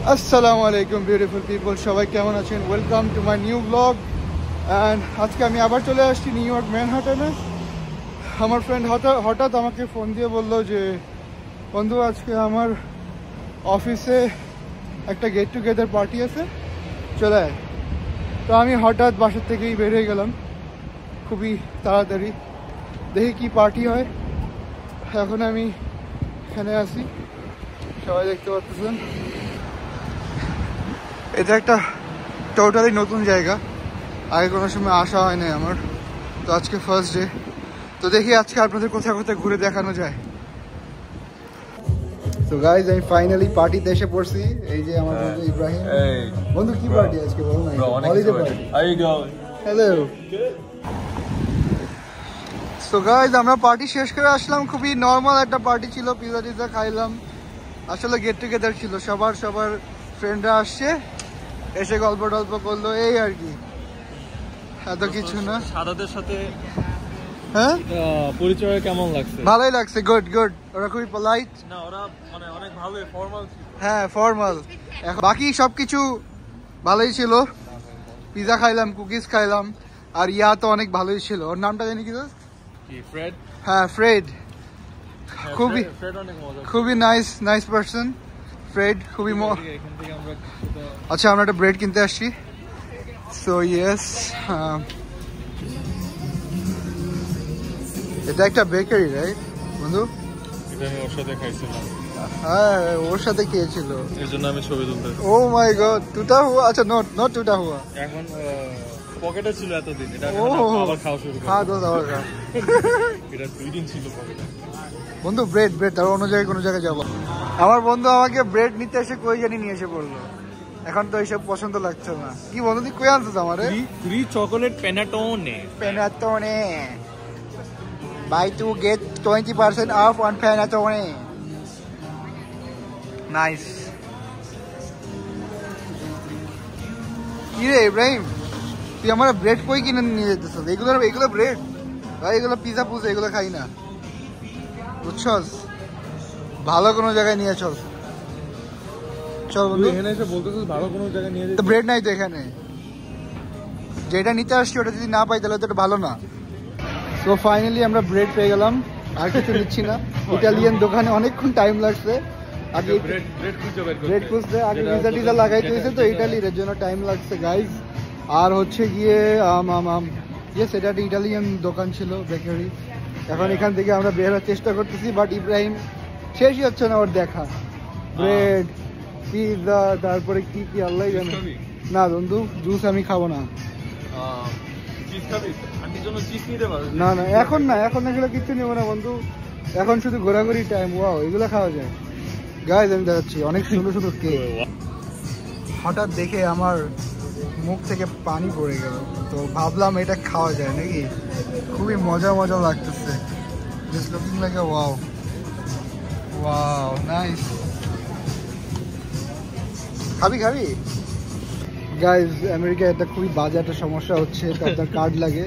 আসসালামু আলাইকুম beautiful people, সবাই কেমন আছেন? Welcome to my new blog. And আজকে আমি আবার চলে আসছি নিউ ইয়র্ক ম্যানহাটনে। আমার ফ্রেন্ড হঠাৎ আমাকে ফোন দিয়ে বলল যে বন্ধু, আজকে আমার অফিসে একটা গেট টুগেদার পার্টি আছে, চলে আয়। তো আমি হঠাৎ বাসার থেকেই বের হয়ে গেলাম খুবই তাড়াতাড়ি, দেখি কি পার্টি হয়। এখন আমি এখানে আছি, সবাই দেখতে পাচ্ছেন। এটা একটা টোটালি নতুন জায়গা, আগে কোনো সময় আসা হয় না আমার, তো আজকে ফার্স্ট ডে। তো দেখি আজকে আপনাদের কোথায় কোথায় ঘুরে দেখানো যায়। তো গাইজ, আমি ফাইনালি পার্টিতে এসে পড়ছি। এই যে আমার বন্ধু ইব্রাহিম। বন্ধু, কি পার্টি আজকে বল না? Holiday party. Hello. So guys, আমরা পার্টি শেষ করে আসলাম। খুবই নর্মাল একটা পার্টি ছিল, পিজা টিজা খাইলাম। আসলে গেট টুগেদার ছিল, সবার ফ্রেন্ডরা আসছে, এসে গল্প টল্প করলো, এই আর কি, এত কিছু না। সাদাদের সাথে হ্যাঁ, পরিচয় কেমন লাগছে? ভালোই লাগছে, গুড গুড। ওরা খুবই পোলাইট, না ওরা মানে অনেক ভালোই ফর্মাল ছিল। হ্যাঁ ফর্মাল। বাকি সবকিছু ভালোই ছিল। পিজা খাইলাম, কুকিজ খাইলাম, আর ইয়া তো অনেক ভালোই ছিল। ওর নামটা জানি কি? ফ্রেড। হ্যাঁ, ফ্রেড। খুবই নাইস পারসন ফ্রেড, খুবই। আচ্ছা, আমরা একটা ব্রেড কিনতে আসছি। সো ইয়েস, এটা একটা বেকারি, রাইট বন্ধু? এটা আমি ওর সাথে খাইছিলাম। হ্যাঁ, ওর সাথে খেয়েছিল, এর জন্য আমি ছবি তুলতে। ও মাই গড, টুটা হুয়া। আচ্ছা, নট টুটা হুয়া। এখন পকেটে ছিল এতদিন, এটা আবার খাওয়া শুরু খা দোস, আবার খা। এটা 2 দিন ছিল পকেটে। বন্ধু, ব্রেড তার অন্য জায়গায় কোনো জায়গায় যাবো। আমার বন্ধু আমাকে ব্রেড নিতে এসে কই জানি নিয়ে এসে পড়লো। এখন তো এইসব পছন্দ লাগছে না। কি বন্ধু, তুই কই আনছিস আমারে? 3 chocolate Panettone. Buy 2 get 20% off on Panettone. Nice. কি রে ইব্রাহিম, তুই আমার ব্রেড কই কিনে নিয়ে যেতেছ? এগুলো ব্রেড ভাই, এগুলো পিজা পুজা এগুলো খাই না, বুঝছস? ভালো কোনো জায়গায় নিয়ে চল বন্ধু। এখানে এসে বলতেছিস ভালো কোনো জায়গায় নিয়ে যেতে? ব্রেড নাই তো এখানে, যেটা নিতে আসছি ওটা যদি না পাই তাহলে তো এটা ভালো না। সো ফাইনালি আমরা ব্রেড পেয়ে গেলাম, আর কিছু নিচ্ছি না। ইটালিয়ান দোকানে অনেকক্ষণ টাইম লাগছে, আগে ব্রেড খুঁজতে, আগে পিজা টিজা লাগাইতে হয়েছে তো ইটালির, এর জন্য টাইম লাগছে গাইজ। আর হচ্ছে গিয়ে ইয়েস, এটা একটা ইটালিয়ান দোকান ছিল, বেকারি। এখন এখান থেকে আমরা বের হওয়ার চেষ্টা করতেছি, বাট ইব্রাহিম শেষই হচ্ছে না ওর দেখা। ব্রেড, পিজা, তারপরে কি কি আল্লাহ জানে। না বন্ধু, জুস আমি খাবো না। না না, এখন এগুলো কিচ্ছু নেবো না বন্ধু, এখন শুধু ঘোরাঘুরি টাইম। ওয়াও, এগুলো খাওয়া যায় গাইজ, আমি দেখাচ্ছি অনেক সুন্দর কেক। হঠাৎ দেখে আমার মুখ থেকে পানি পড়ে গেল, তো ভাবলাম এটা খাওয়া যায় নাকি। খুবই মজা লাগতেছে, জাস্ট লুকিং লাইক আ ওয়াও নাইস। খাবি গাইজ, আমেরিকায় একটা খুবই বাজে একটা সমস্যা হচ্ছে, আপনার কার্ড লাগে,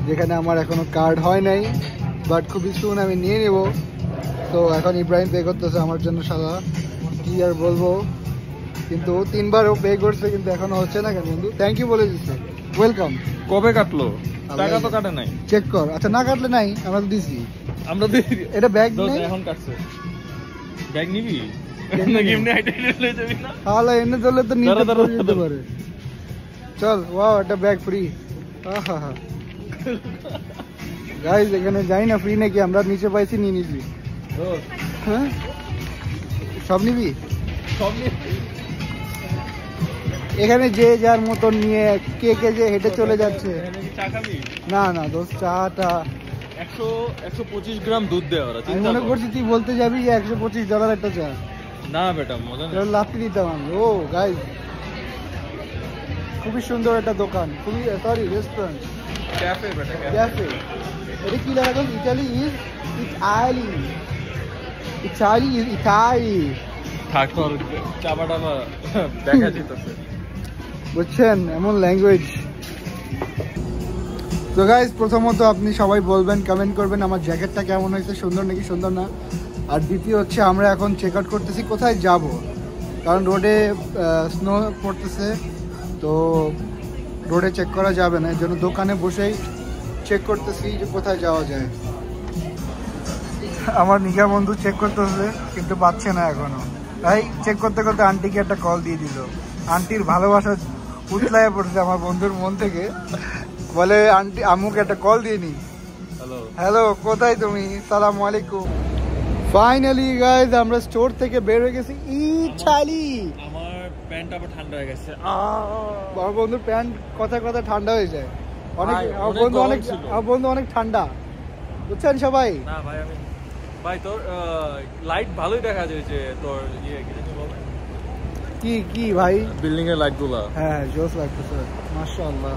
যেখানে আমার এখনো কার্ড হয় নাই, বাট খুবই সুন আমি নিয়ে নেব। তো এখন ইব্রাহিম পে করতেছে আমার জন্য, সাদা কি আর বলবো, কিন্তু 3বারও পে করছে, কিন্তু এখনো হচ্ছে না কেন বন্ধু? থ্যাংক ইউ বলে দিচ্ছে, ওয়েলকাম। কবে কাটলো? টাকা তো কাটে নাই। চেক কর। আচ্ছা, না কাটলে নাই, আমরা তো দিছি। এটা ব্যাগ নেই, এখন কাটছে। ব্যাগ নিবি? এনে চলে তো নিতে যেতে পারে। চল, ওয়াও, একটা ব্যাগ ফ্রি। গাইজ, এখানে যাই না ফ্রি নাকি, আমরা নিচে পাইছি, নিয়ে নিবি। হ্যাঁ, সব নিবি। এখানে যে যার মতন নিয়ে কে যে হেঁটে চলে যাচ্ছে। না দোস্ত, চাটা 125 গ্রাম দুধ দেয় ওরা। আমি মনে করছি তুই বলতে যাবি যে $125 একটা চা। না বেটা, মজা না, লাফি দিতাম আমি। ও গাইজ, খুবই সুন্দর একটা দোকান, খুবই রেস্টুরেন্ট, ক্যাফে বেটা, ক্যাফে। এটা কি লেখা? Italy is Italy. থাক তোর চাপা দেখা যেতেছে, বুঝছেন, এমন ল্যাঙ্গুয়েজ। তো গাইজ, প্রথমত আপনি সবাই বলবেন, কমেন্ট করবেন আমার জ্যাকেটটা কেমন হয়েছে, সুন্দর নাকি সুন্দর না। আর দ্বিতীয় হচ্ছে আমরা এখন চেক আউট করতেছি কোথায় যাব। কারণ রোডে স্নো পড়তেছে, তো রোডে চেক করা যাবে না, এর জন্য দোকানে বসেই চেক করতেছি যে কোথায় যাওয়া যায়। আমার নিগা বন্ধু চেক করতেছে কিন্তু পাচ্ছে না এখনো, তাই চেক করতে করতে আন্টিকে একটা কল দিয়ে দিল। আন্টির ভালোবাসা উতলায় পড়ছে আমার বন্ধুর মন থেকে, বলে আন্টি আম্মুকে একটা কল দিয়ে নি। হ্যালো হ্যালো, কোথায় তুমি? সালামু আলাইকুম। ফাইনালি গাইজ আমরা স্টোর থেকে বের হয়ে গেছি। ছালি আমার প্যান্ট আবার ঠান্ডা হয়ে গেছে। আমার বন্ধুর প্যান্ট কথায় কথা ঠান্ডা হয়ে যায় অনেক। ভাই, আমার অনেক বন্ধু গরম অনেক ছিল। আমার বন্ধু অনেক ঠান্ডা, বুঝছেন সবাই। না ভাই, ভাই তোর লাইট ভালোই দেখা যায় যে তোর কি জানি বলে, কি কি ভাই? বিল্ডিং এর লাইট গুলা। হ্যাঁ জোস লাগতেছে মাশাআল্লাহ।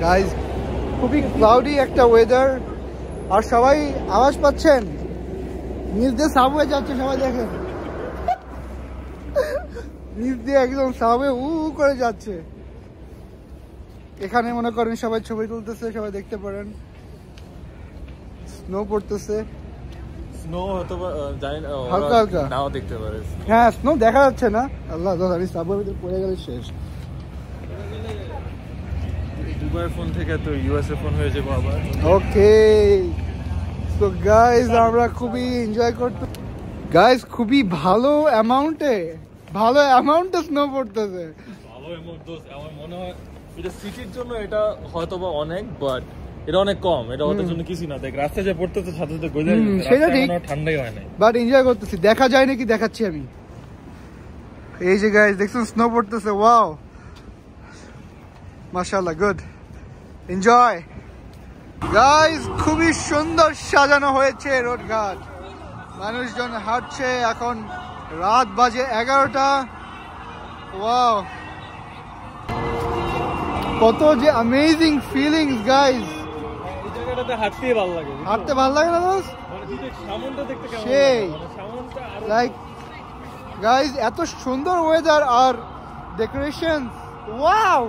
গাইজ খুবই ক্লাউডি একটা ওয়েদার, আর সবাই আওয়াজ পাচ্ছেন নিচ দিয়ে সাবওয়ে যাচ্ছে, সবাই দেখেন নিচ দিয়ে একদম সাবওয়ে উ করে যাচ্ছে। এখানে মনে করেন সবাই ছবি তুলতেছে, সবাই দেখতে পারেন। স্নো পড়তেছে, স্নো হয়তো জানি না, হালকা হালকা। নাও দেখতে পারিস। হ্যাঁ স্নো দেখা যাচ্ছে না। আল্লাহ আমি সাবওয়ের ভিতরে পড়ে গেলে শেষ। দুবাইয়ের ফোন থেকে তো ইউএসএ ফোন হয়ে যাবে আবার। ওকে তো গাইজ আমরা খুবই এনজয় করতে, গাইজ খুবই ভালো অ্যামাউন্টে স্নো পড়তেছে। ভালো অ্যামাউন্ট দোস্ত, আমার মনে হয় এটা সিটির জন্য এটা হয়তো বা অনেক, বাট এটা অনেক কম, এটা ওদের জন্য কিছু না। দেখ রাস্তায় যে পড়তেছে সাথে সাথে গলে যাচ্ছে, সেটা ঠিক, ঠান্ডাই হয় না। বাট এনজয় করতেছি। দেখা যায় নাকি দেখাচ্ছি আমি। এই যে গাইজ দেখছেন স্নো পড়তেছে, ওয়াও মাশাআল্লাহ, গুড এনজয়। গাইজ খুবই সুন্দর সাজানো হয়েছে রোড ঘাট, মানুষজন হাঁটছে। এখন রাত বাজে 11টা। ওয়াও কত যে অ্যামেজিং ফিলিংস গাইজ। এই জায়গাটাতে হাঁটতেই ভালো লাগে, হাঁটতে ভালো লাগে না দোস্ত? মানে যদি সামনটা দেখতে কেমন সেই। লাগে, মানে সামনটা আরো লাইক গাইজ এত সুন্দর ওয়েদার আর ডেকোরেশন, ওয়াও।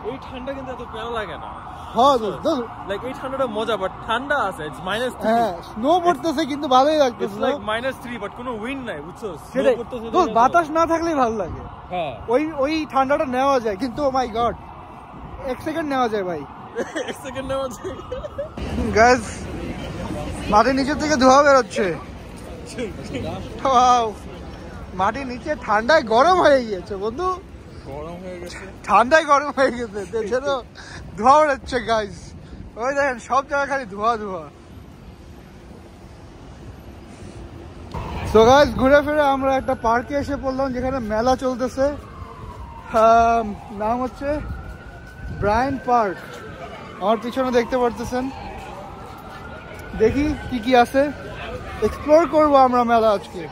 এই ঠান্ডা কিন্তু এত প্যারা লাগে না। হ্যাঁ দোস্ত, লাইক এই ঠান্ডাটা মজা, বাট ঠান্ডা আছে, ইটস -3। হ্যাঁ স্নো পড়তেছে কিন্তু ভালোই ইটস লাগতেছে। লাইক -3, বাট কোনো উইন্ড নাই, বুঝছো? সেটাই দোস্ত, বাতাস না থাকলেই ভালো লাগে। হ্যাঁ ওই ঠান্ডাটা নেওয়া যায়, কিন্তু ও মাই গড 1 সেকেন্ড নেওয়া যায় ভাই। 1 সেকেন্ড নেওয়া যায়। গাইজ মাটির নিচে থেকে ধোঁয়া বেরোচ্ছে। ওয়াও মাটির নিচে ঠান্ডায় গরম হয়ে গিয়েছে বন্ধু, গরম হয়ে গেছে। ঠান্ডায় গরম হয়ে গেছে, যেন ধোঁয়া বেরোচ্ছে গাইজ। ওই দেখেন সব জায়গায় খালি ধোঁয়া ধোঁয়া। সো গাইজ ঘুরে ফিরে আমরা একটা পার্কে এসে পড়লাম, যেখানে মেলা চলতেছে। নাম হচ্ছে ব্রায়ান পার্ক। আমার পিছনে দেখতে পারতেছেন। দেখি কি কি আছে, এক্সপ্লোর করবো আমরা মেলা আজকে,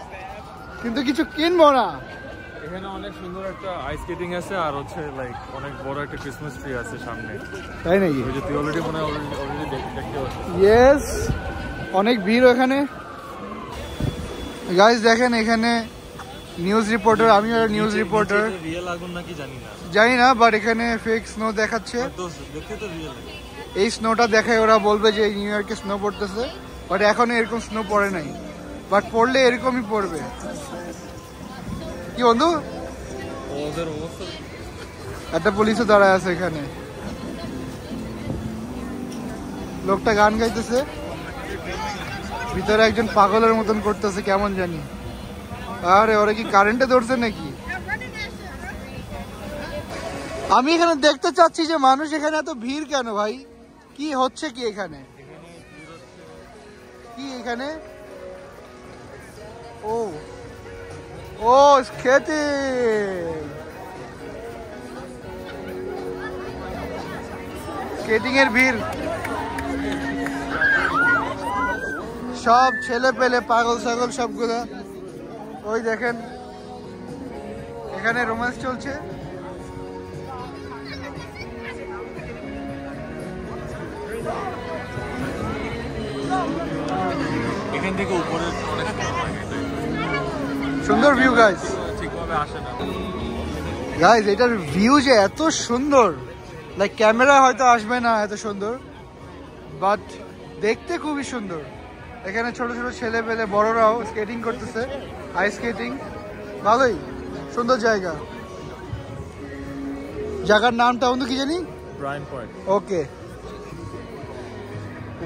কিন্তু কিছু কিনবো না। এখানে অনেক সুন্দর একটা আইস স্কেটিং আছে, আর হচ্ছে লাইক অনেক বড় একটা ক্রিসমাস ট্রি আছে সামনে। তাই নাকি? ওই যে তুই অলরেডি মনে হয় অলরেডি দেখতে পাচ্ছিস। ইয়েস, অনেক ভিড় এখানে। গাইজ দেখেন এখানে নিউজ রিপোর্টার, আমিও নিউজ রিপোর্টার। রিয়েল আগুন নাকি জানি না, বাট এখানে ফেক স্নো দেখাচ্ছে। দেখতে তো রিয়েল। এই স্নোটা দেখায় ওরা বলবে যে নিউ ইয়র্কে স্নো পড়তেছে, বাট এখনো এরকম স্নো পড়ে নাই, বাট পড়লে এরকমই পড়বে। কি বন্ধু? ওদের অবস্থা। একটা পুলিশও দাঁড়ায় আছে এখানে, লোকটা গান গাইতেছে, ভিতরে একজন পাগলের মতন করতেছে কেমন জানি। আরে ওরা কি কারেন্টে ধরছে নাকি? আমি এখানে দেখতে চাচ্ছি যে মানুষ এখানে এত ভিড় কেন ভাই? কি হচ্ছে কি এখানে? কি এখানে? ও ও খেতে স্কেটিং এর ভিড়, সব ছেলে পেলে পাগল ছাগল সবগুলা। ওই দেখেন এখানে রোম্যান্স চলছে। এখান থেকে উপরে অনেক সুন্দর ভিউ গাইস, ঠিকভাবে আসে না গাইস। এটার ভিউ যে এত সুন্দর, লাইক ক্যামেরা হয়তো আসবে না এত সুন্দর, বাট দেখতে খুবই সুন্দর। এখানে ছোট ছোট ছেলে পেলে বড়রাও স্কেটিং করতেছে, আইস স্কেটিং। ভালোই, সুন্দর জায়গা। জায়গার নামটা বন্ধু কি জানি? Brian point. ওকে,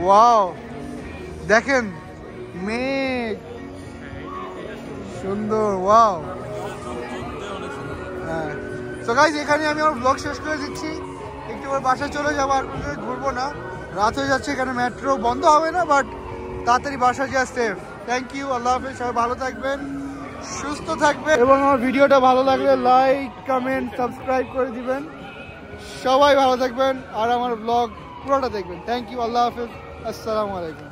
ওয়াও দেখেন মেঘ সুন্দর, ওয়াও। হ্যাঁ, তো গাইজ এখানে আমি আমার ব্লগ শেষ করে দিচ্ছি। একটু পর বাসায় চলে যাবো, আর ঘুরবো না, রাত হয়ে যাচ্ছে। এখানে মেট্রো বন্ধ হবে না, বাট তাড়াতাড়ি বাসায় যাওয়া সেফ। থ্যাংক ইউ, আল্লাহ হাফেজ, সবাই ভালো থাকবেন, সুস্থ থাকবেন, এবং আমার ভিডিওটা ভালো লাগলে লাইক কমেন্ট সাবস্ক্রাইব করে দিবেন। সবাই ভালো থাকবেন আর আমার ব্লগ পুরোটা দেখবেন। থ্যাংক ইউ, আল্লাহ হাফেজ, আসসালামু আলাইকুম।